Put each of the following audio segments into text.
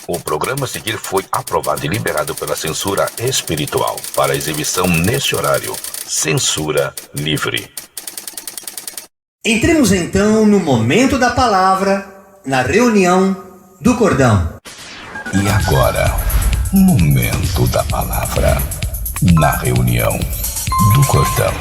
O programa a seguir foi aprovado e liberado pela censura espiritual para exibição neste horário. Censura livre. Entremos então no momento da palavra, na reunião do cordão. E agora, momento da palavra, na reunião do cordão.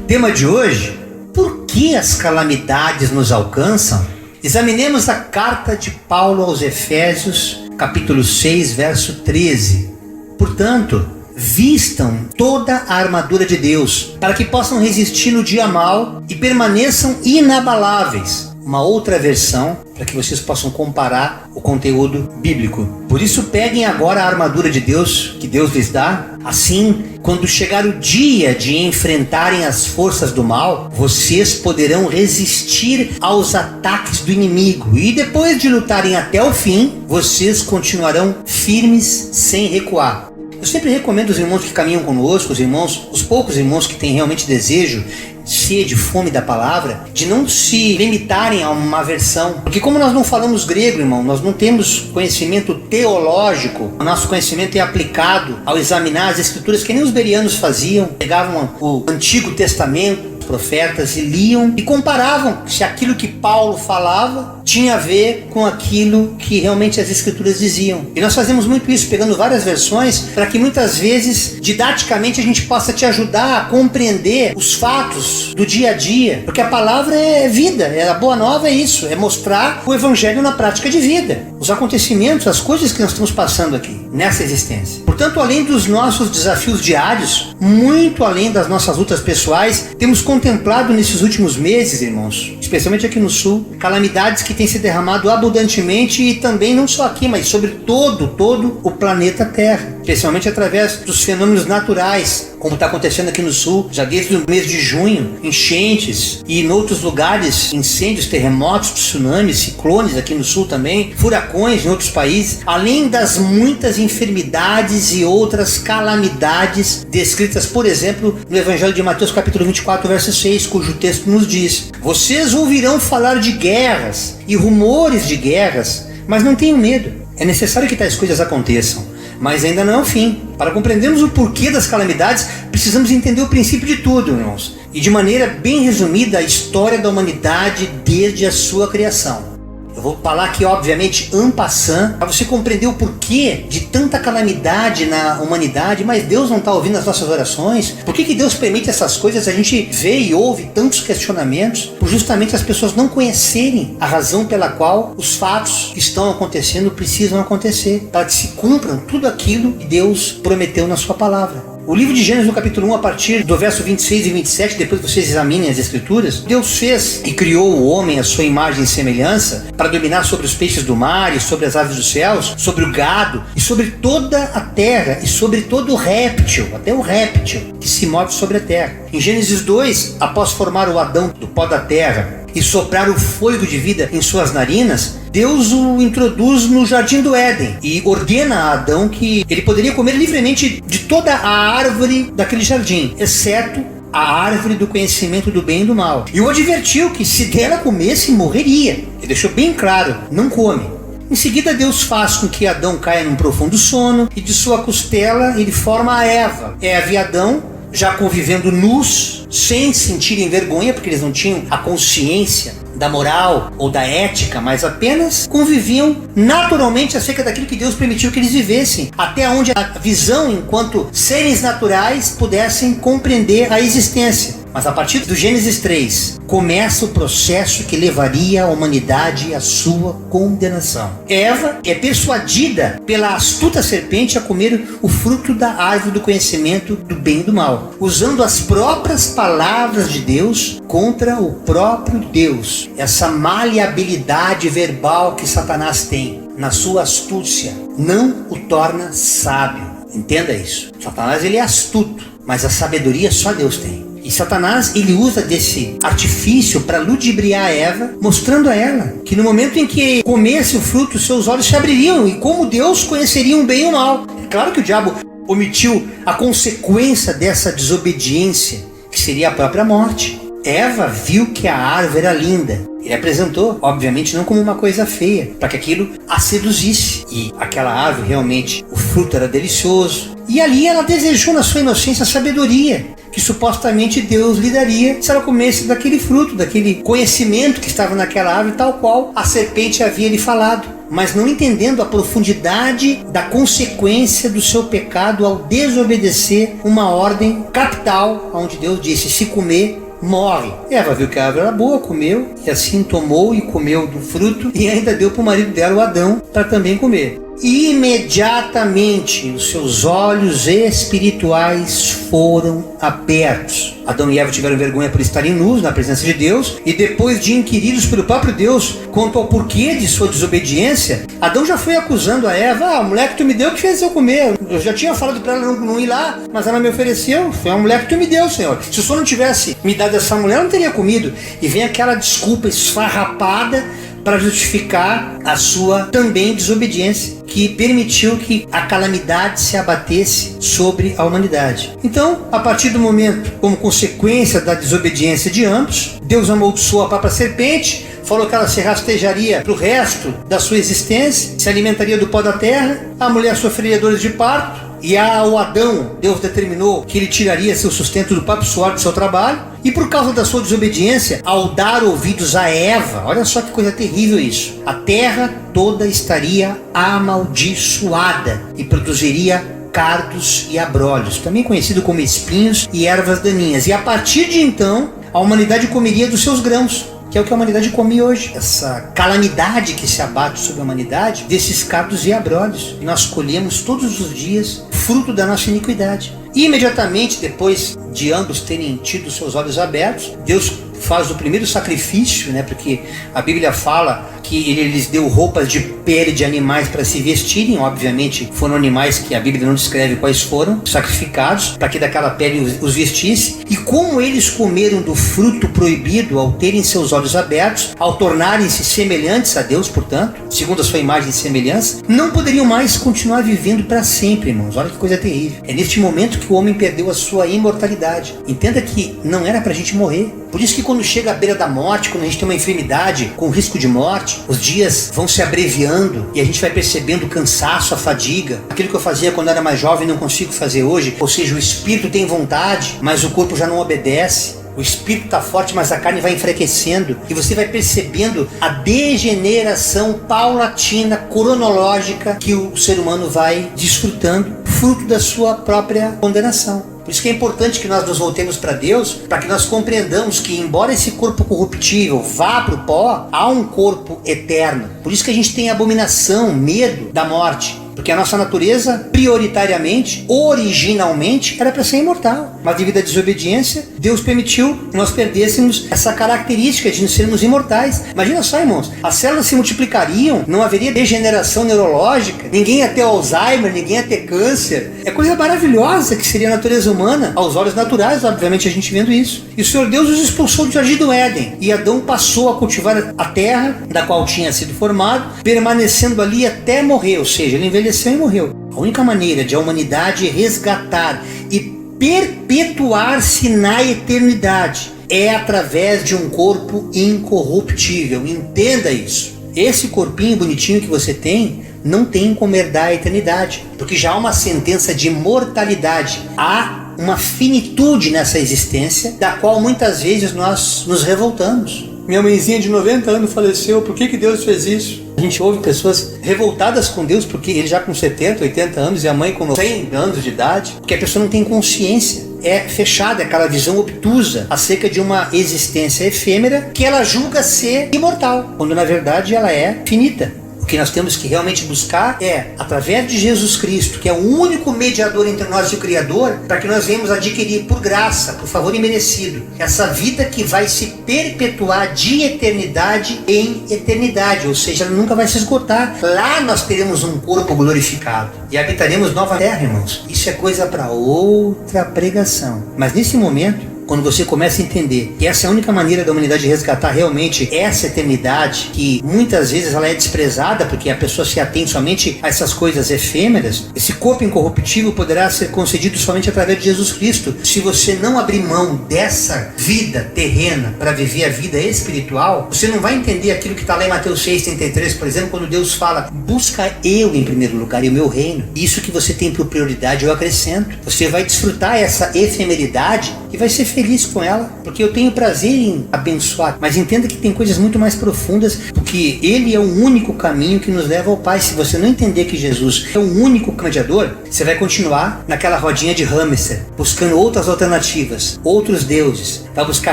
Tema de hoje: por que as calamidades nos alcançam? Examinemos a carta de Paulo aos Efésios, capítulo 6, verso 13. Portanto, vistam toda a armadura de Deus, para que possam resistir no dia mau e permaneçam inabaláveis. Uma outra versão, para que vocês possam comparar o conteúdo bíblico. Por isso, peguem agora a armadura de Deus, que Deus lhes dá. Assim, quando chegar o dia de enfrentarem as forças do mal, vocês poderão resistir aos ataques do inimigo. E depois de lutarem até o fim, vocês continuarão firmes sem recuar. Eu sempre recomendo os irmãos que caminham conosco, os poucos irmãos que têm realmente desejo, sede, fome da palavra, de não se limitarem a uma versão. Porque como nós não falamos grego, irmão, nós não temos conhecimento teológico, o nosso conhecimento é aplicado ao examinar as escrituras que nem os bereanos faziam. Pegavam o Antigo Testamento, profetas, e liam e comparavam se aquilo que Paulo falava tinha a ver com aquilo que realmente as escrituras diziam. E nós fazemos muito isso, pegando várias versões, para que muitas vezes, didaticamente, a gente possa te ajudar a compreender os fatos do dia a dia. Porque a palavra é vida, a boa nova é isso, é mostrar o evangelho na prática de vida. Os acontecimentos, as coisas que nós estamos passando aqui, nessa existência. Portanto, além dos nossos desafios diários, muito além das nossas lutas pessoais, temos contemplado nesses últimos meses, irmãos, especialmente aqui no sul, calamidades que têm se derramado abundantemente e também não só aqui, mas sobre todo o planeta Terra, especialmente através dos fenômenos naturais, como está acontecendo aqui no sul, já desde o mês de junho, enchentes e em outros lugares, incêndios, terremotos, tsunamis, ciclones aqui no sul também, furacões em outros países, além das muitas enfermidades e outras calamidades descritas, por exemplo, no Evangelho de Mateus capítulo 24, verso 6, cujo texto nos diz: vocês ouvirão falar de guerras e rumores de guerras, mas não tenham medo. É necessário que tais coisas aconteçam, mas ainda não é o fim. Para compreendermos o porquê das calamidades, precisamos entender o princípio de tudo, irmãos. E de maneira bem resumida, a história da humanidade desde a sua criação. Eu vou falar aqui, obviamente, en passant, para você compreender o porquê de tanta calamidade na humanidade. Mas Deus não está ouvindo as nossas orações? Por que Deus permite essas coisas? A gente vê e ouve tantos questionamentos por justamente as pessoas não conhecerem a razão pela qual os fatos que estão acontecendo precisam acontecer, para que se cumpram tudo aquilo que Deus prometeu na sua palavra. O livro de Gênesis, no capítulo 1, a partir do verso 26 e 27, depois vocês examinem as escrituras, Deus fez e criou o homem à sua imagem e semelhança para dominar sobre os peixes do mar e sobre as aves dos céus, sobre o gado e sobre toda a terra e sobre todo o réptil, até o réptil que se move sobre a terra. Em Gênesis 2, após formar o Adão do pó da terra e soprar o fôlego de vida em suas narinas, Deus o introduz no jardim do Éden e ordena a Adão que ele poderia comer livremente de toda a árvore daquele jardim, exceto a árvore do conhecimento do bem e do mal. E o advertiu que se dela comesse, morreria. Ele deixou bem claro: não come. Em seguida, Deus faz com que Adão caia num profundo sono e de sua costela ele forma a Eva. Eva e Adão, já convivendo nus, sem sentirem vergonha, porque eles não tinham a consciência da moral ou da ética, mas apenas conviviam naturalmente acerca daquilo que Deus permitiu que eles vivessem, até onde a visão enquanto seres naturais pudessem compreender a existência. Mas a partir do Gênesis 3, começa o processo que levaria a humanidade à sua condenação. Eva é persuadida pela astuta serpente a comer o fruto da árvore do conhecimento do bem e do mal, usando as próprias palavras de Deus contra o próprio Deus. Essa maleabilidade verbal que Satanás tem na sua astúcia não o torna sábio. Entenda isso. Satanás, ele é astuto, mas a sabedoria só Deus tem. E Satanás, ele usa desse artifício para ludibriar Eva, mostrando a ela que no momento em que comesse o fruto, seus olhos se abririam e como Deus conheceria o bem e o mal. É claro que o diabo omitiu a consequência dessa desobediência, que seria a própria morte. Eva viu que a árvore era linda. Ele apresentou, obviamente, não como uma coisa feia, para que aquilo a seduzisse. E aquela árvore, realmente, o fruto era delicioso. E ali ela desejou na sua inocência a sabedoria que supostamente Deus lhe daria se ela comesse daquele fruto, daquele conhecimento que estava naquela árvore, tal qual a serpente havia lhe falado. Mas não entendendo a profundidade da consequência do seu pecado ao desobedecer uma ordem capital, onde Deus disse: se comer, morre. Eva viu que a árvore era boa, comeu, e assim tomou e comeu do fruto, e ainda deu para o marido dela, o Adão, para também comer. Imediatamente os seus olhos espirituais foram abertos. Adão e Eva tiveram vergonha por estarem nus na presença de Deus, e depois de inquiridos pelo próprio Deus quanto ao porquê de sua desobediência, Adão já foi acusando a Eva: a mulher que tu me deu que fez eu comer. Eu já tinha falado para ela não ir lá, mas ela me ofereceu. Foi a mulher que tu me deu, Senhor. Se o Senhor não tivesse me dado essa mulher, eu não teria comido. E vem aquela desculpa esfarrapada para justificar a sua também desobediência, que permitiu que a calamidade se abatesse sobre a humanidade. Então, a partir do momento, como consequência da desobediência de ambos, Deus amaldiçoou a própria serpente, falou que ela se rastejaria para o resto da sua existência, se alimentaria do pó da terra, a mulher sofreria dores de parto, e ao Adão, Deus determinou que ele tiraria seu sustento do próprio suor do seu trabalho. E por causa da sua desobediência, ao dar ouvidos a Eva, olha só que coisa terrível isso, a terra toda estaria amaldiçoada e produziria cardos e abrolhos, também conhecido como espinhos e ervas daninhas. E a partir de então, a humanidade comeria dos seus grãos, que é o que a humanidade come hoje. Essa calamidade que se abate sobre a humanidade, desses cardos e abrolhos, e nós colhemos todos os dias fruto da nossa iniquidade. E imediatamente depois de ambos terem tido seus olhos abertos, Deus faz o primeiro sacrifício, porque a Bíblia fala que ele lhes deu roupas de pele de animais para se vestirem. Obviamente foram animais que a Bíblia não descreve quais foram, sacrificados para que daquela pele os vestisse. E como eles comeram do fruto proibido ao terem seus olhos abertos, ao tornarem-se semelhantes a Deus, portanto, segundo a sua imagem e semelhança, não poderiam mais continuar vivendo para sempre, irmãos. Olha que coisa terrível. É neste momento que o homem perdeu a sua imortalidade. Entenda que não era para a gente morrer. Por isso que quando chega à beira da morte, quando a gente tem uma enfermidade com risco de morte, os dias vão se abreviando e a gente vai percebendo o cansaço, a fadiga. Aquilo que eu fazia quando era mais jovem não consigo fazer hoje. Ou seja, o espírito tem vontade, mas o corpo já não obedece. O espírito está forte, mas a carne vai enfraquecendo. E você vai percebendo a degeneração paulatina, cronológica, que o ser humano vai desfrutando, fruto da sua própria condenação. Por isso que é importante que nós nos voltemos para Deus, para que nós compreendamos que, embora esse corpo corruptível vá para o pó, há um corpo eterno. Por isso que a gente tem abominação, medo da morte. Porque a nossa natureza, prioritariamente, originalmente, era para ser imortal. Mas devido à desobediência, Deus permitiu que nós perdêssemos essa característica de sermos imortais. Imagina só, irmãos, as células se multiplicariam, não haveria degeneração neurológica, ninguém ia ter Alzheimer, ninguém ia ter câncer. É coisa maravilhosa que seria a natureza humana, aos olhos naturais, obviamente, a gente vendo isso. E o Senhor Deus os expulsou do jardim do Éden. E Adão passou a cultivar a terra, da qual tinha sido formado, permanecendo ali até morrer, ou seja, ele envelheceu e morreu. A única maneira de a humanidade resgatar e perpetuar-se na eternidade é através de um corpo incorruptível. Entenda isso. Esse corpinho bonitinho que você tem não tem como herdar a eternidade, porque já há uma sentença de mortalidade. Há uma finitude nessa existência, da qual muitas vezes nós nos revoltamos. Minha mãezinha de 90 anos faleceu, por que Deus fez isso? A gente ouve pessoas revoltadas com Deus porque ele já com 70, 80 anos e a mãe com 100 anos de idade, porque a pessoa não tem consciência. É fechada, aquela visão obtusa acerca de uma existência efêmera que ela julga ser imortal, quando na verdade ela é finita. O que nós temos que realmente buscar é, através de Jesus Cristo, que é o único mediador entre nós e o Criador, para que nós venhamos adquirir por graça, por favor imerecido, essa vida que vai se perpetuar de eternidade em eternidade, ou seja, ela nunca vai se esgotar. Lá nós teremos um corpo glorificado e habitaremos nova terra, irmãos. Isso é coisa para outra pregação. Mas nesse momento, quando você começa a entender que essa é a única maneira da humanidade resgatar realmente essa eternidade, que muitas vezes ela é desprezada porque a pessoa se atém somente a essas coisas efêmeras, esse corpo incorruptível poderá ser concedido somente através de Jesus Cristo. Se você não abrir mão dessa vida terrena para viver a vida espiritual, você não vai entender aquilo que está lá em Mateus 6,33, por exemplo, quando Deus fala: busca eu em primeiro lugar e o meu reino. Isso que você tem por prioridade eu acrescento. Você vai desfrutar essa efemeridade e vai ser feliz com ela, porque eu tenho prazer em abençoar. Mas entenda que tem coisas muito mais profundas, porque Ele é o único caminho que nos leva ao Pai. Se você não entender que Jesus é o único mediador, você vai continuar naquela rodinha de hamster, buscando outras alternativas, outros deuses, vai buscar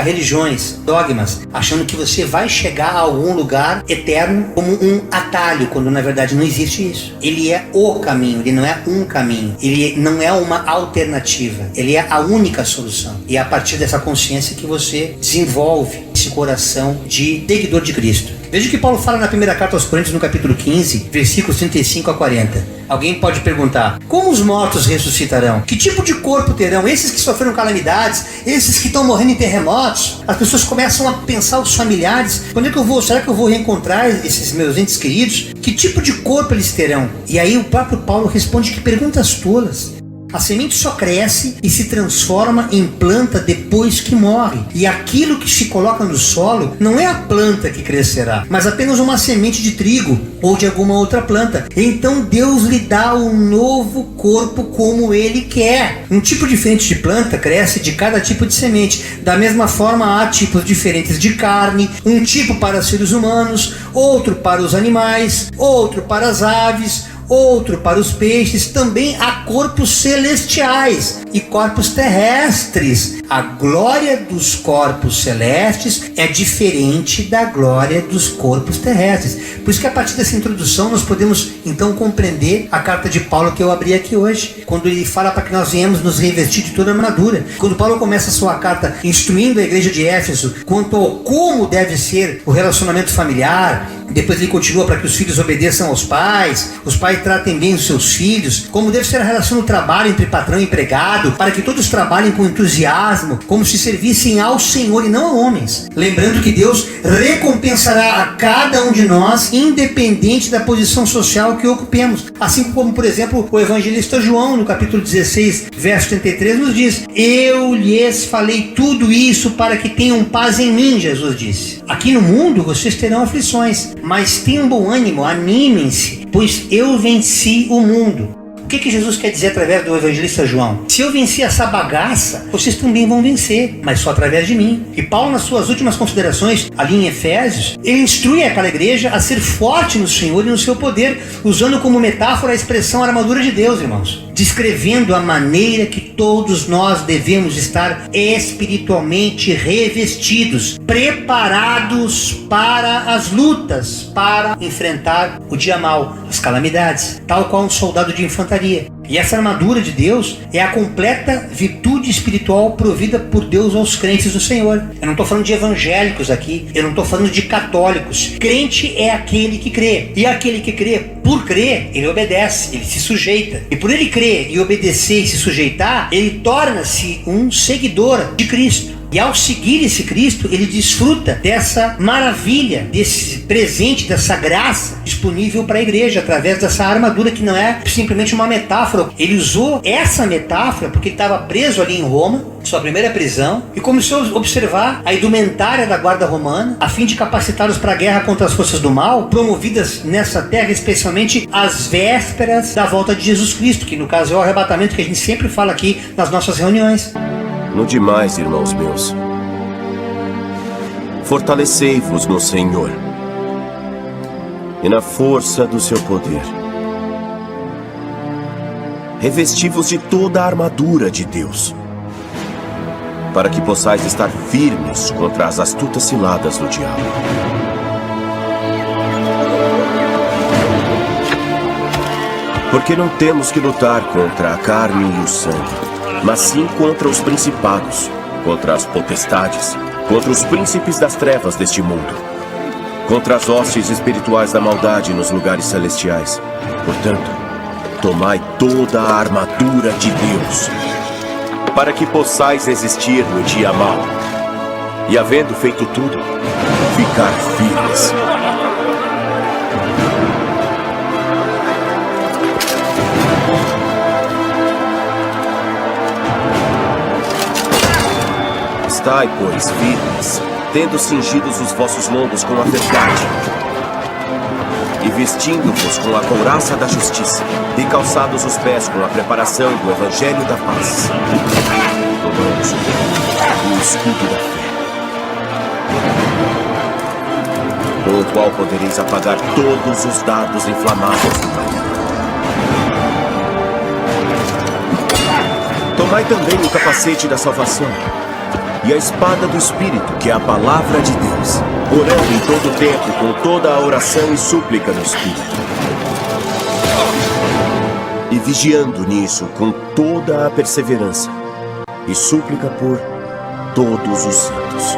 religiões, dogmas, achando que você vai chegar a algum lugar eterno como um atalho, quando na verdade não existe isso. Ele é o caminho, ele não é um caminho, ele não é uma alternativa, ele é a única solução. E é a partir dessa consciência que você desenvolve esse coração de seguidor de Cristo. Veja o que Paulo fala na primeira carta aos Coríntios, no capítulo 15, versículos 35 a 40. Alguém pode perguntar: como os mortos ressuscitarão? Que tipo de corpo terão? Esses que sofreram calamidades, esses que estão morrendo em terremotos? As pessoas começam a pensar, os familiares: quando é que eu vou? Será que eu vou reencontrar esses meus entes queridos? Que tipo de corpo eles terão? E aí o próprio Paulo responde: que perguntas tolas! A semente só cresce e se transforma em planta depois que morre. E aquilo que se coloca no solo não é a planta que crescerá, mas apenas uma semente de trigo ou de alguma outra planta. Então Deus lhe dá um novo corpo como Ele quer. Um tipo diferente de planta cresce de cada tipo de semente. Da mesma forma, há tipos diferentes de carne, um tipo para seres humanos, outro para os animais, outro para as aves, outro para os peixes. Também há corpos celestiais e corpos terrestres. A glória dos corpos celestes é diferente da glória dos corpos terrestres. Por isso que a partir dessa introdução nós podemos então compreender a carta de Paulo que eu abri aqui hoje, quando ele fala para que nós venhamos nos revestir de toda a armadura. Quando Paulo começa a sua carta instruindo a igreja de Éfeso quanto ao como deve ser o relacionamento familiar, depois ele continua para que os filhos obedeçam aos pais, os pais tratem bem os seus filhos, como deve ser a relação no trabalho entre patrão e empregado, para que todos trabalhem com entusiasmo, como se servissem ao Senhor e não a homens. Lembrando que Deus recompensará a cada um de nós, independente da posição social que ocupemos. Assim como, por exemplo, o evangelista João, no capítulo 16, verso 33, nos diz: eu lhes falei tudo isso para que tenham paz em mim, Jesus disse. Aqui no mundo vocês terão aflições, mas tenham bom ânimo, animem-se, pois eu venci o mundo. O que Jesus quer dizer através do evangelista João? Se eu venci essa bagaça, vocês também vão vencer, mas só através de mim. E Paulo, nas suas últimas considerações, ali em Efésios, ele instrui aquela igreja a ser forte no Senhor e no seu poder, usando como metáfora a expressão armadura de Deus, irmãos, descrevendo a maneira que todos nós devemos estar espiritualmente revestidos, preparados para as lutas, para enfrentar o dia mau, as calamidades, tal qual um soldado de infantaria. E essa armadura de Deus é a completa virtude espiritual provida por Deus aos crentes do Senhor. Eu não estou falando de evangélicos aqui, eu não estou falando de católicos. Crente é aquele que crê. E aquele que crê, por crer, ele obedece, ele se sujeita. E por ele crer e obedecer e se sujeitar, ele torna-se um seguidor de Cristo. E ao seguir esse Cristo, ele desfruta dessa maravilha, desse presente, dessa graça disponível para a igreja, através dessa armadura que não é simplesmente uma metáfora. Ele usou essa metáfora porque ele estava preso ali em Roma, sua primeira prisão, e começou a observar a indumentária da guarda romana, a fim de capacitá-los para a guerra contra as forças do mal, promovidas nessa terra, especialmente às vésperas da volta de Jesus Cristo, que no caso é o arrebatamento que a gente sempre fala aqui nas nossas reuniões. No demais, irmãos meus, fortalecei-vos no Senhor e na força do seu poder. Revesti-vos de toda a armadura de Deus, para que possais estar firmes contra as astutas ciladas do diabo. Porque não temos que lutar contra a carne e o sangue, mas sim contra os principados, contra as potestades, contra os príncipes das trevas deste mundo, contra as hostes espirituais da maldade nos lugares celestiais. Portanto, tomai toda a armadura de Deus, para que possais resistir no dia mau. E havendo feito tudo, ficar firmes. Estai, pois, firmes, tendo cingidos os vossos lombos com a verdade, e vestindo-vos com a couraça da justiça, e calçados os pés com a preparação do Evangelho da paz, tomando sobre o escudo da fé, com o qual podereis apagar todos os dardos inflamados do maligno. Tomai também o capacete da salvação e a espada do Espírito, que é a palavra de Deus, orando em todo o tempo com toda a oração e súplica no Espírito, e vigiando nisso com toda a perseverança e súplica por todos os santos.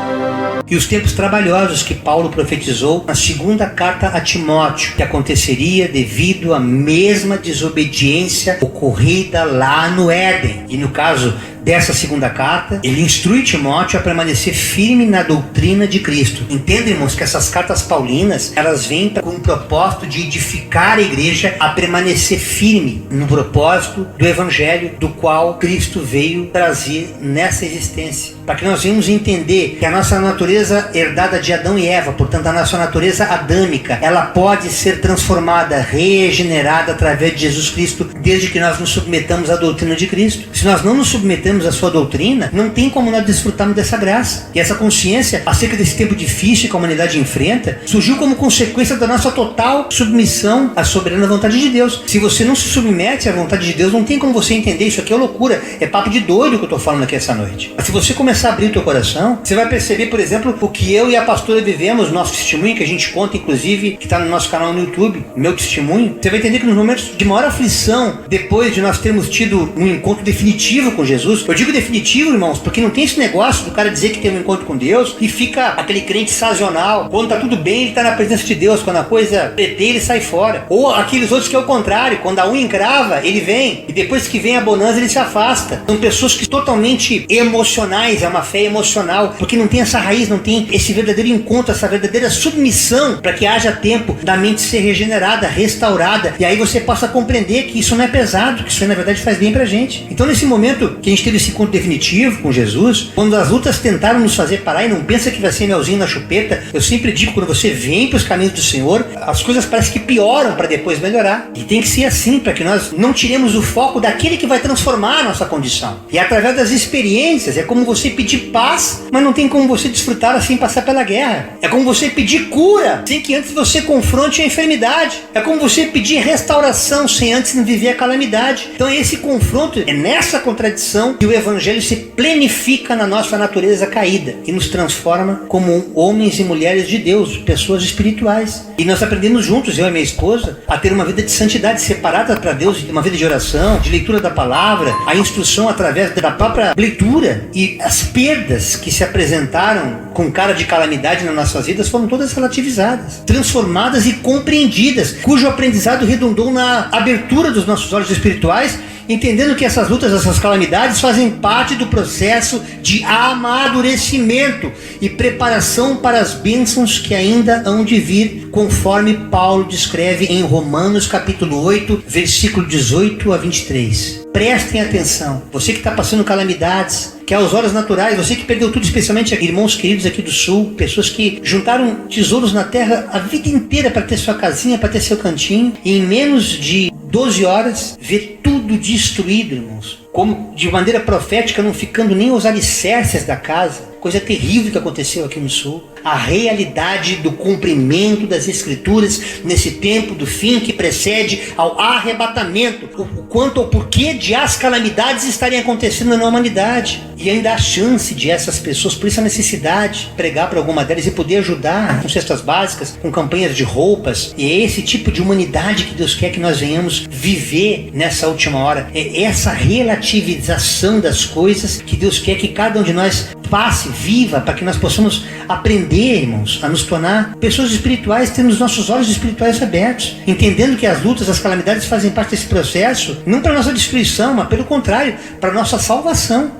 E os tempos trabalhosos que Paulo profetizou na segunda carta a Timóteo, que aconteceria devido à mesma desobediência ocorrida lá no Éden. E no caso dessa segunda carta, ele instrui Timóteo a permanecer firme na doutrina de Cristo. Entendem, irmãos, que essas cartas paulinas, elas vêm com o propósito de edificar a igreja a permanecer firme no propósito do evangelho do qual Cristo veio trazer nessa existência. Para que nós venhamos entender que a nossa natureza herdada de Adão e Eva, portanto a nossa natureza adâmica, ela pode ser transformada, regenerada através de Jesus Cristo, desde que nós nos submetamos à doutrina de Cristo. Se nós não nos submetemos a sua doutrina, não tem como nós desfrutarmos dessa graça. E essa consciência acerca desse tempo difícil que a humanidade enfrenta surgiu como consequência da nossa total submissão à soberana vontade de Deus. Se você não se submete à vontade de Deus, não tem como você entender. Isso aqui é loucura, é papo de doido que eu estou falando aqui essa noite. Mas se você começar a abrir o teu coração, você vai perceber, por exemplo, o que eu e a pastora vivemos, nosso testemunho, que a gente conta inclusive, que está no nosso canal no YouTube, meu testemunho. Você vai entender que nos momentos de maior aflição, depois de nós termos tido um encontro definitivo com Jesus, eu digo definitivo, irmãos, porque não tem esse negócio do cara dizer que tem um encontro com Deus e fica aquele crente sazonal. Quando tá tudo bem, ele tá na presença de Deus. Quando a coisa preteia, ele sai fora. Ou aqueles outros que é o contrário. Quando a unha encrava, ele vem. E depois que vem a bonança, ele se afasta. São pessoas que totalmente emocionais, é uma fé emocional, porque não tem essa raiz, não tem esse verdadeiro encontro, essa verdadeira submissão para que haja tempo da mente ser regenerada, restaurada. E aí você possa compreender que isso não é pesado, que isso na verdade faz bem pra gente. Então nesse momento que a gente teve esse encontro definitivo com Jesus, quando as lutas tentaram nos fazer parar, e não pensa que vai ser melzinho na chupeta, eu sempre digo, quando você vem para os caminhos do Senhor, as coisas parecem que pioram para depois melhorar. E tem que ser assim, para que nós não tiremos o foco daquele que vai transformar a nossa condição. E através das experiências, é como você pedir paz, mas não tem como você desfrutá-la sem passar pela guerra. É como você pedir cura, sem que antes você confronte a enfermidade. É como você pedir restauração, sem antes viver a calamidade. Então é esse confronto, é nessa contradição que o Evangelho se plenifica na nossa natureza caída e nos transforma como homens e mulheres de Deus, pessoas espirituais. E nós aprendemos juntos, eu e minha esposa, a ter uma vida de santidade separada para Deus, uma vida de oração, de leitura da palavra, a instrução através da própria leitura. E as perdas que se apresentaram com cara de calamidade nas nossas vidas foram todas relativizadas, transformadas e compreendidas, cujo aprendizado redundou na abertura dos nossos olhos espirituais, entendendo que essas lutas, essas calamidades fazem parte do processo de amadurecimento e preparação para as bênçãos que ainda hão de vir, conforme Paulo descreve em Romanos capítulo 8, versículo 18 a 23. Prestem atenção, você que está passando calamidades, que aos olhos naturais, você que perdeu tudo, especialmente irmãos queridos aqui do sul, pessoas que juntaram tesouros na terra a vida inteira para ter sua casinha, para ter seu cantinho, e em menos de 12 horas, vê tudo destruído, irmãos. Como de maneira profética, não ficando nem os alicerces da casa. Coisa terrível que aconteceu aqui no sul. A realidade do cumprimento das Escrituras nesse tempo do fim que precede ao arrebatamento. O quanto ao porquê de as calamidades estarem acontecendo na humanidade. E ainda há chance de essas pessoas, por isso a necessidade de pregar para alguma delas e poder ajudar com cestas básicas, com campanhas de roupas. E é esse tipo de humanidade que Deus quer que nós venhamos viver nessa última hora. É essa relativização das coisas que Deus quer que cada um de nós passe, viva, para que nós possamos aprender, irmãos, a nos tornar pessoas espirituais, tendo os nossos olhos espirituais abertos, entendendo que as lutas, as calamidades fazem parte desse processo, não para nossa destruição, mas pelo contrário, para nossa salvação.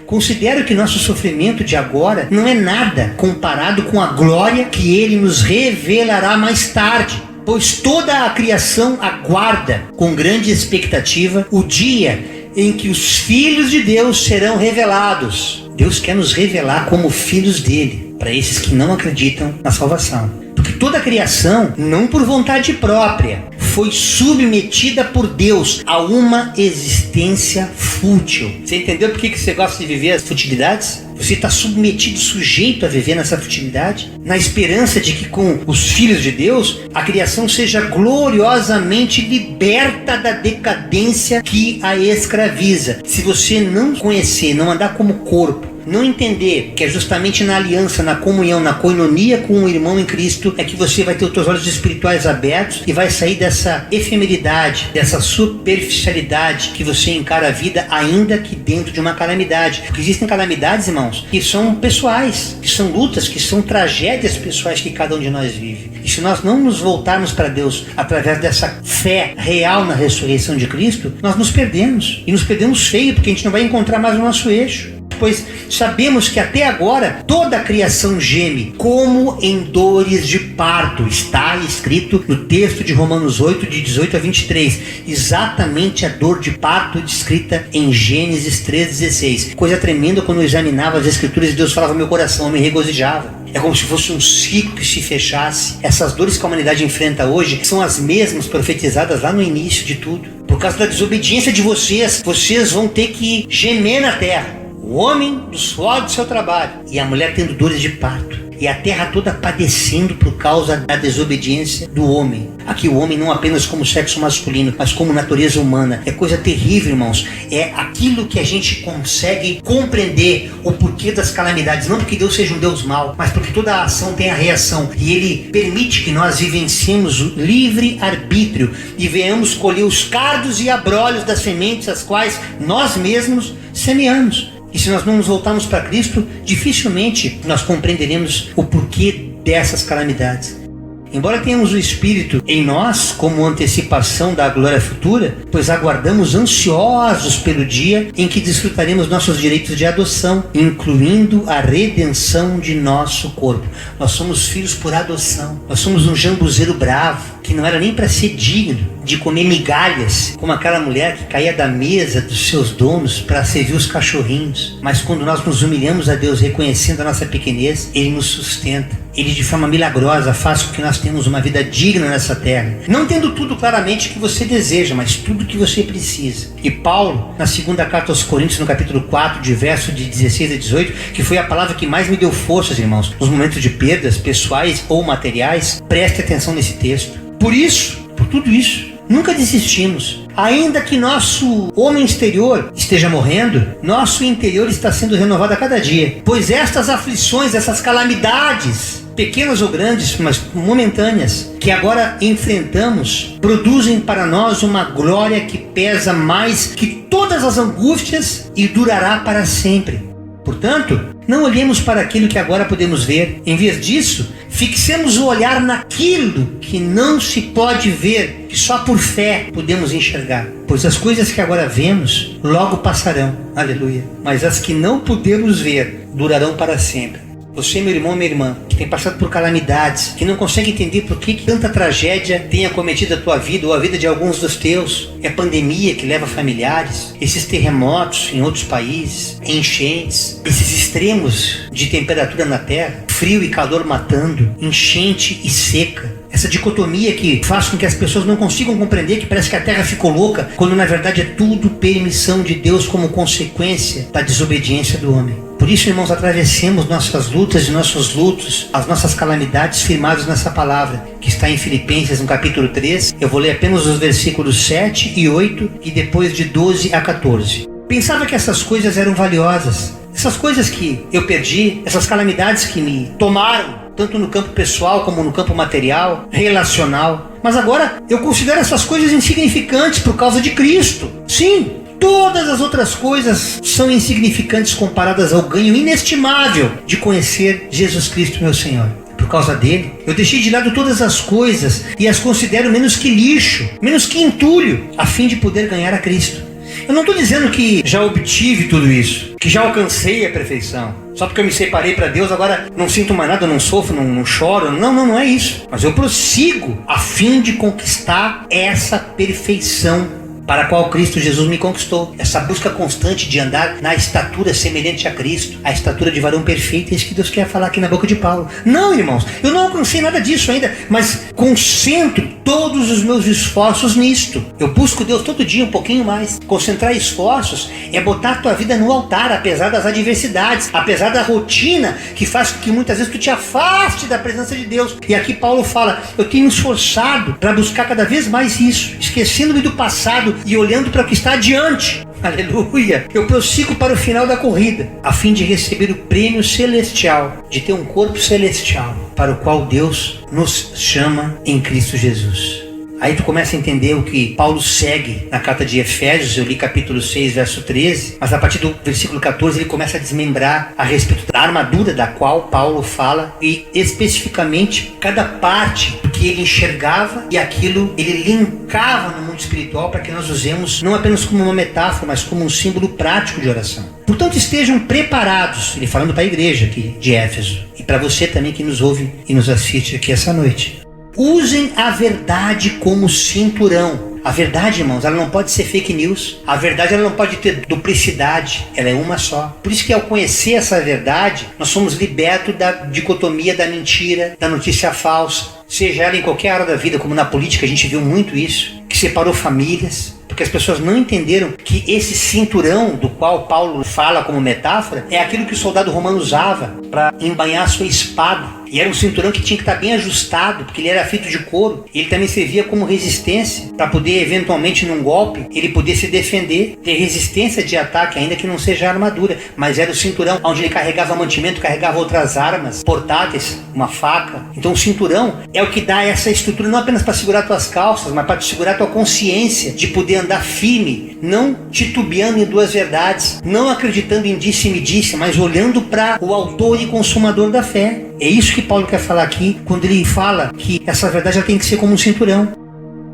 Considero que nosso sofrimento de agora não é nada comparado com a glória que ele nos revelará mais tarde, pois toda a criação aguarda com grande expectativa o dia em que os filhos de Deus serão revelados. Deus quer nos revelar como filhos dele, para esses que não acreditam na salvação. Porque toda a criação, não por vontade própria, foi submetida por Deus a uma existência fútil. Você entendeu por que você gosta de viver as futilidades? Você está submetido, sujeito a viver nessa futilidade, na esperança de que com os filhos de Deus, a criação seja gloriosamente liberta da decadência que a escraviza. Se você não conhecer, não andar como corpo, não entender que é justamente na aliança, na comunhão, na koinonia com o irmão em Cristo é que você vai ter os seus olhos espirituais abertos e vai sair dessa efemeridade, dessa superficialidade que você encara a vida, ainda que dentro de uma calamidade. Porque existem calamidades, irmãos, que são pessoais, que são lutas, que são tragédias pessoais que cada um de nós vive. E se nós não nos voltarmos para Deus através dessa fé real na ressurreição de Cristo, nós nos perdemos. E nos perdemos feio, porque a gente não vai encontrar mais o nosso eixo. Pois sabemos que até agora toda a criação geme como em dores de parto. Está escrito no texto de Romanos 8, de 18 a 23. Exatamente a dor de parto descrita em Gênesis 3,16. Coisa tremenda quando eu examinava as escrituras e Deus falava meu coração, eu me regozijava. É como se fosse um ciclo que se fechasse. Essas dores que a humanidade enfrenta hoje são as mesmas profetizadas lá no início de tudo. Por causa da desobediência de vocês, vocês vão ter que gemer na terra. O homem do suor do seu trabalho e a mulher tendo dores de parto. E a terra toda padecendo por causa da desobediência do homem. Aqui o homem não apenas como sexo masculino, mas como natureza humana. É coisa terrível, irmãos. É aquilo que a gente consegue compreender o porquê das calamidades. Não porque Deus seja um Deus mau, mas porque toda a ação tem a reação. E Ele permite que nós vivenciemos o livre arbítrio e venhamos colher os cardos e abrolhos das sementes as quais nós mesmos semeamos. E se nós não nos voltarmos para Cristo, dificilmente nós compreenderemos o porquê dessas calamidades. Embora tenhamos o Espírito em nós como antecipação da glória futura, pois aguardamos ansiosos pelo dia em que desfrutaremos nossos direitos de adoção, incluindo a redenção de nosso corpo. Nós somos filhos por adoção. Nós somos um jambuzeiro bravo, que não era nem para ser digno de comer migalhas, como aquela mulher que caía da mesa dos seus donos para servir os cachorrinhos. Mas quando nós nos humilhamos a Deus, reconhecendo a nossa pequenez, Ele nos sustenta. Ele de forma milagrosa faz com que nós tenhamos uma vida digna nessa terra. Não tendo tudo claramente que você deseja, mas tudo que você precisa. E Paulo, na segunda carta aos Coríntios, no capítulo 4, de verso de 16 a 18, que foi a palavra que mais me deu forças, irmãos, nos momentos de perdas pessoais ou materiais, preste atenção nesse texto. Por isso, por tudo isso, nunca desistimos. Ainda que nosso homem exterior esteja morrendo, nosso interior está sendo renovado a cada dia. Pois estas aflições, essas calamidades, pequenas ou grandes, mas momentâneas, que agora enfrentamos, produzem para nós uma glória que pesa mais que todas as angústias e durará para sempre. Portanto, não olhemos para aquilo que agora podemos ver. Em vez disso, fixemos o olhar naquilo que não se pode ver, que só por fé podemos enxergar. Pois as coisas que agora vemos, logo passarão. Aleluia. Mas as que não podemos ver, durarão para sempre. Você, meu irmão, minha irmã, que tem passado por calamidades, que não consegue entender por que tanta tragédia tem acometido a tua vida ou a vida de alguns dos teus. É a pandemia que leva familiares, esses terremotos em outros países, enchentes, esses extremos de temperatura na terra, frio e calor matando, enchente e seca. Essa dicotomia que faz com que as pessoas não consigam compreender que parece que a terra ficou louca, quando na verdade é tudo permissão de Deus como consequência da desobediência do homem. Por isso, irmãos, atravessemos nossas lutas e nossos lutos, as nossas calamidades firmados nessa palavra, que está em Filipenses, no capítulo 3. Eu vou ler apenas os versículos 7 e 8 e depois de 12 a 14. Pensava que essas coisas eram valiosas. Essas coisas que eu perdi, essas calamidades que me tomaram, tanto no campo pessoal como no campo material, relacional. Mas agora eu considero essas coisas insignificantes por causa de Cristo. Sim, todas as outras coisas são insignificantes comparadas ao ganho inestimável de conhecer Jesus Cristo, meu Senhor. Por causa dele, eu deixei de lado todas as coisas e as considero menos que lixo, menos que entulho, a fim de poder ganhar a Cristo Eu não estou dizendo que já obtive tudo isso, que já alcancei a perfeição. Só porque eu me separei para Deus, agora não sinto mais nada, não sofro, não choro. Não é isso. Mas eu prossigo a fim de conquistar essa perfeição para a qual Cristo Jesus me conquistou. Essa busca constante de andar na estatura semelhante a Cristo, a estatura de varão perfeito, é isso que Deus quer falar aqui na boca de Paulo. Não, irmãos, eu não alcancei nada disso ainda, mas concentro todos os meus esforços nisto. Eu busco Deus todo dia um pouquinho mais. Concentrar esforços é botar a tua vida no altar, apesar das adversidades, apesar da rotina que faz com que muitas vezes tu te afaste da presença de Deus. E aqui Paulo fala, eu tenho me esforçado para buscar cada vez mais isso, esquecendo-me do passado e olhando para o que está adiante. Aleluia! Eu prossigo para o final da corrida, a fim de receber o prêmio celestial, de ter um corpo celestial, para o qual Deus nos chama em Cristo Jesus. Aí tu começa a entender o que Paulo segue na carta de Efésios. Eu li capítulo 6, verso 13, mas a partir do versículo 14 ele começa a desmembrar a respeito da armadura da qual Paulo fala, e especificamente cada parte do que ele enxergava, e aquilo ele linkava no mundo espiritual para que nós usemos não apenas como uma metáfora, mas como um símbolo prático de oração. Portanto, estejam preparados, ele falando para a igreja aqui de Éfeso, e para você também que nos ouve e nos assiste aqui essa noite. Usem a verdade como cinturão. A verdade, irmãos, ela não pode ser fake news. A verdade, ela não pode ter duplicidade. Ela é uma só. Por isso que ao conhecer essa verdade, nós somos libertos da dicotomia da mentira, da notícia falsa. Seja ela em qualquer área da vida, como na política a gente viu muito isso, que separou famílias. Porque as pessoas não entenderam que esse cinturão do qual Paulo fala como metáfora é aquilo que o soldado romano usava para embainhar sua espada. E era um cinturão que tinha que estar bem ajustado, porque ele era feito de couro. E ele também servia como resistência, para poder eventualmente num golpe, ele poder se defender, ter resistência de ataque, ainda que não seja armadura. Mas era o cinturão onde ele carregava mantimento, carregava outras armas portáteis, uma faca. Então o cinturão é o que dá essa estrutura, não apenas para segurar tuas calças, mas para segurar tua consciência, de poder andar firme, não titubeando em duas verdades, não acreditando em disse-me-disse, mas olhando para o autor e consumador da fé. É isso que Paulo quer falar aqui, quando ele fala que essa verdade já tem que ser como um cinturão.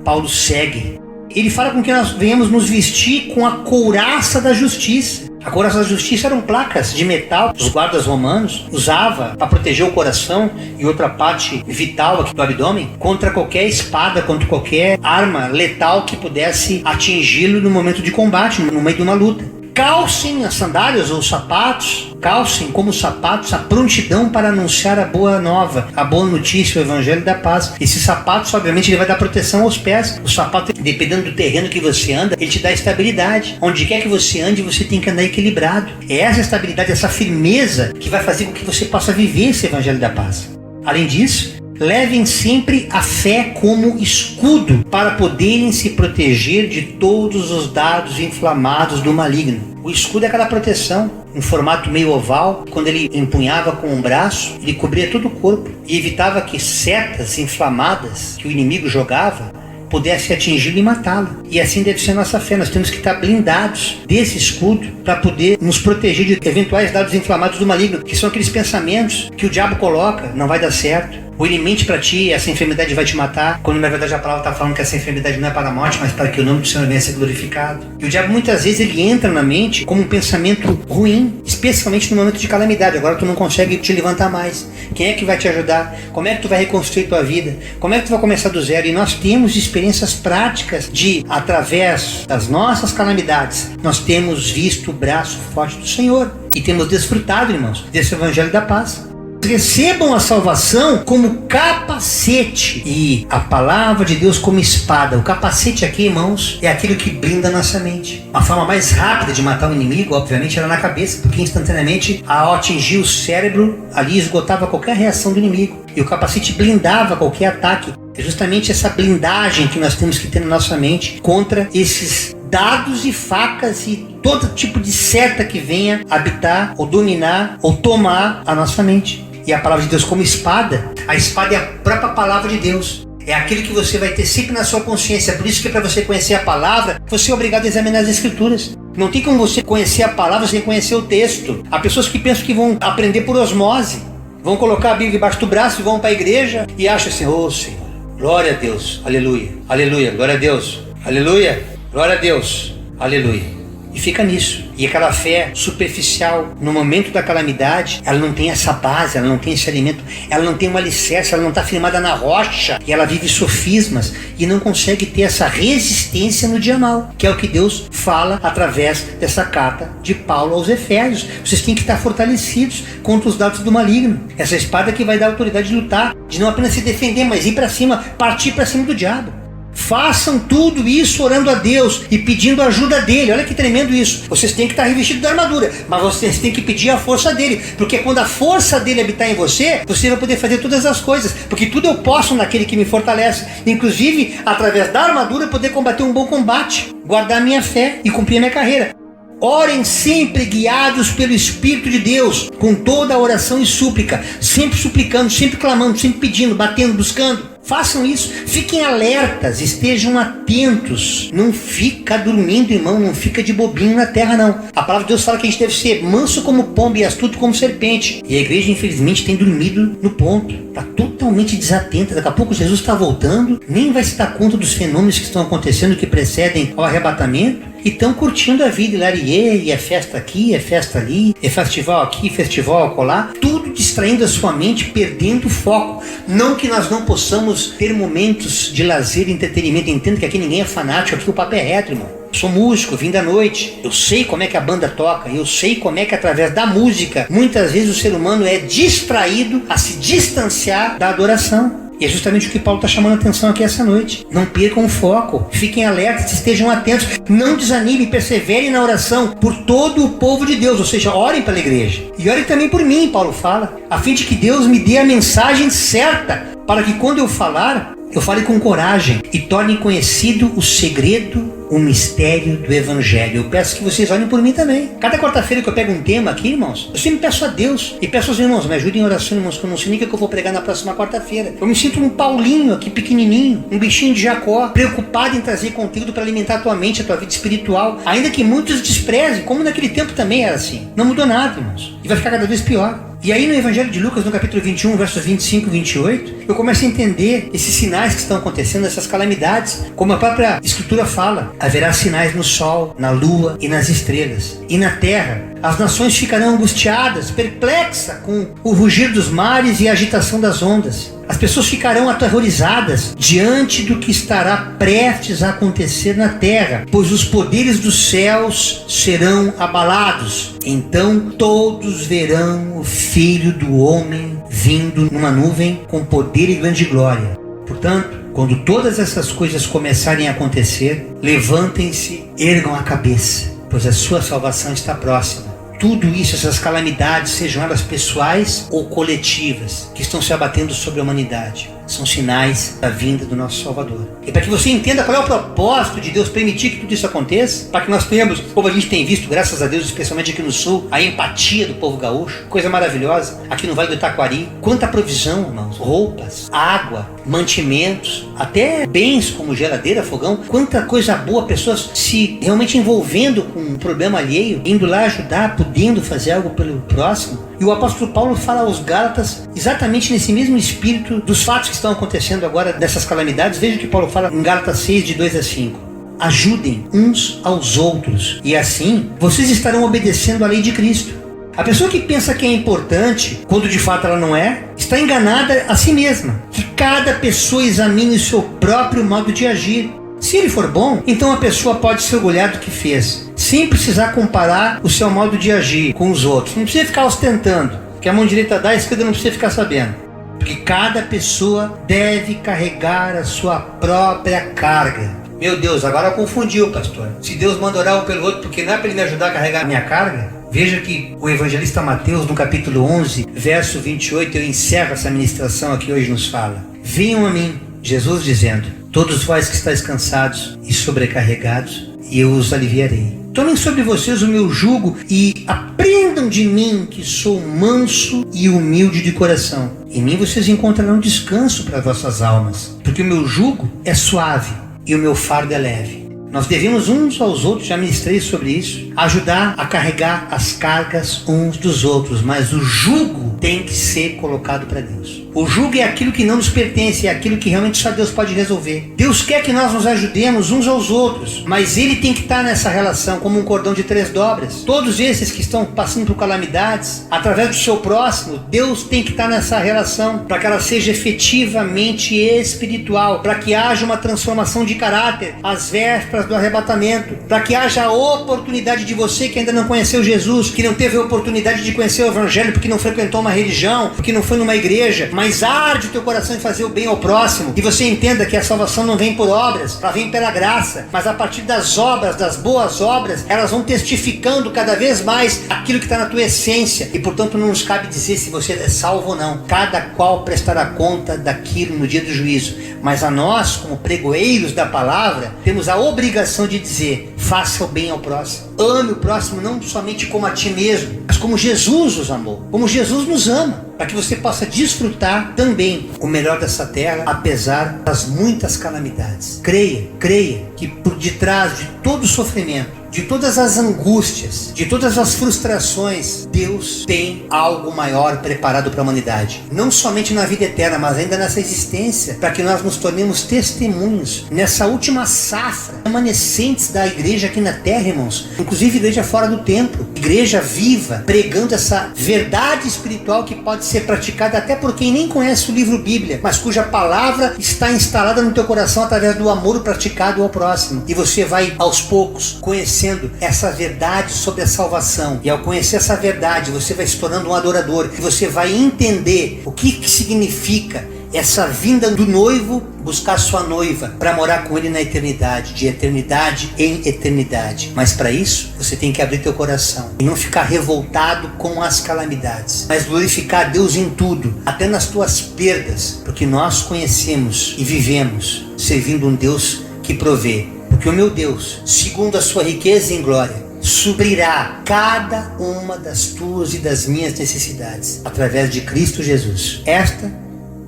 Paulo segue. Ele fala com que nós venhamos nos vestir com a couraça da justiça. A couraça da justiça eram placas de metal que os guardas romanos usavam para proteger o coração e outra parte vital aqui do abdômen contra qualquer espada, contra qualquer arma letal que pudesse atingi-lo no momento de combate, no meio de uma luta. Calcem as sandálias ou os sapatos, calcem como sapatos a prontidão para anunciar a boa nova, a boa notícia, o evangelho da paz. Esses sapatos, obviamente, ele vai dar proteção aos pés. O sapato, dependendo do terreno que você anda, ele te dá estabilidade. Onde quer que você ande, você tem que andar equilibrado. É essa estabilidade, essa firmeza que vai fazer com que você possa viver esse evangelho da paz. Além disso, levem sempre a fé como escudo para poderem se proteger de todos os dardos inflamados do maligno. O escudo é aquela proteção, em formato meio oval. Quando ele empunhava com um braço, ele cobria todo o corpo e evitava que setas inflamadas que o inimigo jogava pudesse atingi-lo e matá-lo. E assim deve ser a nossa fé. Nós temos que estar blindados desse escudo para poder nos proteger de eventuais dardos inflamados do maligno, que são aqueles pensamentos que o diabo coloca, não vai dar certo. Ou ele mente para ti, essa enfermidade vai te matar, quando na verdade a palavra está falando que essa enfermidade não é para a morte, mas para que o nome do Senhor venha a ser glorificado. E o diabo muitas vezes ele entra na mente como um pensamento ruim, especialmente no momento de calamidade. Agora tu não consegue te levantar mais. Quem é que vai te ajudar? Como é que tu vai reconstruir tua vida? Como é que tu vai começar do zero? E nós temos experiências práticas de, através das nossas calamidades, nós temos visto o braço forte do Senhor e temos desfrutado, irmãos, desse evangelho da paz. Recebam a salvação como capacete e a palavra de Deus como espada. O capacete aqui, irmãos, é aquilo que blinda a nossa mente. A forma mais rápida de matar o inimigo, obviamente, era na cabeça, porque instantaneamente, ao atingir o cérebro, ali esgotava qualquer reação do inimigo. E o capacete blindava qualquer ataque. É justamente essa blindagem que nós temos que ter na nossa mente contra esses dardos e facas e todo tipo de seta que venha habitar ou dominar ou tomar a nossa mente. E a palavra de Deus como espada, a espada é a própria palavra de Deus. É aquilo que você vai ter sempre na sua consciência. Por isso que para você conhecer a palavra, você é obrigado a examinar as escrituras. Não tem como você conhecer a palavra sem conhecer o texto. Há pessoas que pensam que vão aprender por osmose. Vão colocar a Bíblia debaixo do braço e vão para a igreja e acham assim, ô Senhor, glória a Deus, aleluia, aleluia, glória a Deus, aleluia, glória a Deus, Aleluia. E fica nisso. E aquela fé superficial, no momento da calamidade, ela não tem essa base, ela não tem esse alimento, ela não tem um alicerce, ela não está firmada na rocha, e ela vive sofismas, e não consegue ter essa resistência no dia mal, que é o que Deus fala através dessa carta de Paulo aos Efésios. Vocês têm que estar fortalecidos contra os dardos do maligno. Essa espada que vai dar autoridade de lutar, de não apenas se defender, mas ir para cima, partir para cima do diabo. Façam tudo isso orando a Deus e pedindo a ajuda dele. Olha que tremendo isso. Vocês têm que estar revestidos da armadura, mas vocês têm que pedir a força dele, porque quando a força dele habitar em você, você vai poder fazer todas as coisas, porque tudo eu posso naquele que me fortalece, inclusive através da armadura poder combater um bom combate, guardar a minha fé e cumprir a minha carreira. Orem sempre guiados pelo Espírito de Deus, com toda a oração e súplica, sempre suplicando, sempre clamando, sempre pedindo, batendo, buscando. Façam isso, fiquem alertas, estejam atentos. Não fica dormindo, irmão, não fica de bobinho na terra, não. A palavra de Deus fala que a gente deve ser manso como pombo e astuto como serpente. E a igreja, infelizmente, tem dormido no ponto. Está totalmente desatenta. Daqui a pouco Jesus está voltando, nem vai se dar conta dos fenômenos que estão acontecendo, que precedem ao arrebatamento. E estão curtindo a vida, e é festa aqui, é festa ali, é festival aqui, festival acolá, tudo distraindo a sua mente, perdendo o foco. Não que nós não possamos ter momentos de lazer e entretenimento. Entendo que aqui ninguém é fanático, aqui o papo é reto, irmão. Eu sou músico, vim da noite, eu sei como é que a banda toca, eu sei como é que através da música, muitas vezes o ser humano é distraído a se distanciar da adoração. E é justamente o que Paulo está chamando a atenção aqui essa noite. Não percam o foco, fiquem alertas, estejam atentos, não desanimem, perseverem na oração por todo o povo de Deus, ou seja, orem pela igreja. E orem também por mim, Paulo fala, a fim de que Deus me dê a mensagem certa, para que quando eu falar, eu fale com coragem e torne conhecido o segredo, o mistério do Evangelho. Eu peço que vocês olhem por mim também. Cada quarta-feira que eu pego um tema aqui, irmãos, eu sempre peço a Deus e peço aos irmãos, me ajudem em oração, irmãos, que eu não sei nem o que eu vou pregar na próxima quarta-feira. Eu me sinto um Paulinho aqui pequenininho, um bichinho de Jacó, preocupado em trazer conteúdo para alimentar a tua mente, a tua vida espiritual, ainda que muitos desprezem, como naquele tempo também era assim. Não mudou nada, irmãos, e vai ficar cada vez pior. E aí no Evangelho de Lucas, no capítulo 21, versos 25 e 28, eu começo a entender esses sinais que estão acontecendo, essas calamidades, como a própria Escritura fala. Haverá sinais no sol, na lua e nas estrelas. E na terra, as nações ficarão angustiadas, perplexas com o rugir dos mares e a agitação das ondas. As pessoas ficarão aterrorizadas diante do que estará prestes a acontecer na terra, pois os poderes dos céus serão abalados. Então todos verão o Filho do Homem vindo numa nuvem com poder e grande glória. Portanto, quando todas essas coisas começarem a acontecer, levantem-se, ergam a cabeça, pois a sua salvação está próxima. Tudo isso, essas calamidades, sejam elas pessoais ou coletivas, que estão se abatendo sobre a humanidade, são sinais da vinda do nosso Salvador. E para que você entenda qual é o propósito de Deus permitir que tudo isso aconteça, para que nós tenhamos, como a gente tem visto, graças a Deus, especialmente aqui no Sul, a empatia do povo gaúcho, coisa maravilhosa, aqui no Vale do Itaquari, quanta provisão, irmãos, roupas, água, mantimentos, até bens como geladeira, fogão, quanta coisa boa, pessoas se realmente envolvendo com um problema alheio, indo lá ajudar, podendo fazer algo pelo próximo. E o apóstolo Paulo fala aos Gálatas exatamente nesse mesmo espírito dos fatos que estão acontecendo agora, dessas calamidades. Veja o que Paulo fala em Gálatas 6, de 2 a 5. Ajudem uns aos outros, e assim vocês estarão obedecendo à lei de Cristo. A pessoa que pensa que é importante, quando de fato ela não é, está enganada a si mesma. Que cada pessoa examine o seu próprio modo de agir. Se ele for bom, então a pessoa pode se orgulhar do que fez, sem precisar comparar o seu modo de agir com os outros. Não precisa ficar ostentando, que a mão direita dá, a esquerda não precisa ficar sabendo. Porque cada pessoa deve carregar a sua própria carga. Meu Deus, agora confundiu, pastor. Se Deus manda orar um pelo outro, porque não é para ele me ajudar a carregar a minha carga? Veja que o evangelista Mateus, no capítulo 11, verso 28, eu encerro essa ministração aqui hoje, nos fala: venham a mim, Jesus dizendo, todos vós que estáis cansados e sobrecarregados, e eu os aliviarei. Tomem sobre vocês o meu jugo e aprendam de mim, que sou manso e humilde de coração. Em mim vocês encontrarão descanso para vossas almas, porque o meu jugo é suave e o meu fardo é leve. Nós devemos uns aos outros, já ministrei sobre isso, ajudar a carregar as cargas uns dos outros, mas o jugo tem que ser colocado para Deus. O jugo é aquilo que não nos pertence, é aquilo que realmente só Deus pode resolver. Deus quer que nós nos ajudemos uns aos outros, mas Ele tem que estar nessa relação como um cordão de 3 dobras. Todos esses que estão passando por calamidades, através do seu próximo, Deus tem que estar nessa relação para que ela seja efetivamente espiritual, para que haja uma transformação de caráter às vésperas do arrebatamento, para que haja a oportunidade de você que ainda não conheceu Jesus, que não teve a oportunidade de conhecer o Evangelho porque não frequentou uma religião, porque não foi numa igreja, mas arde o teu coração em fazer o bem ao próximo, e você entenda que a salvação não vem por obras, ela vem pela graça, mas a partir das obras, das boas obras, elas vão testificando cada vez mais aquilo que está na tua essência, e portanto não nos cabe dizer se você é salvo ou não. Cada qual prestará conta daquilo no dia do juízo, mas a nós, como pregoeiros da palavra, temos a obrigação de dizer: faça o bem ao próximo, ame o próximo não somente como a ti mesmo, mas como Jesus os amou, como Jesus nos ama, para que você possa desfrutar também o melhor dessa terra, apesar das muitas calamidades. Creia que por detrás de todo o sofrimento, de todas as angústias, de todas as frustrações, Deus tem algo maior preparado para a humanidade. Não somente na vida eterna, mas ainda nessa existência, para que nós nos tornemos testemunhos nessa última safra, remanescentes da igreja aqui na terra, irmãos. Inclusive igreja fora do templo, igreja viva, pregando essa verdade espiritual que pode ser praticada até por quem nem conhece o livro Bíblia, mas cuja palavra está instalada no teu coração através do amor praticado ao próximo. E você vai aos poucos conhecendo essa verdade sobre a salvação, e ao conhecer essa verdade você vai se tornando um adorador, e você vai entender o que significa essa vinda do noivo buscar sua noiva para morar com ele na eternidade, de eternidade em eternidade. Mas para isso você tem que abrir teu coração e não ficar revoltado com as calamidades, mas glorificar a Deus em tudo, até nas tuas perdas, porque nós conhecemos e vivemos servindo um Deus que provê. Porque o meu Deus, segundo a sua riqueza em glória, suprirá cada uma das tuas e das minhas necessidades através de Cristo Jesus. Esta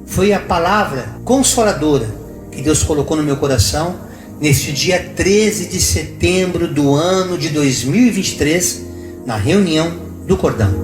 foi a palavra consoladora que Deus colocou no meu coração neste dia 13 de setembro do ano de 2023, na reunião do Cordão.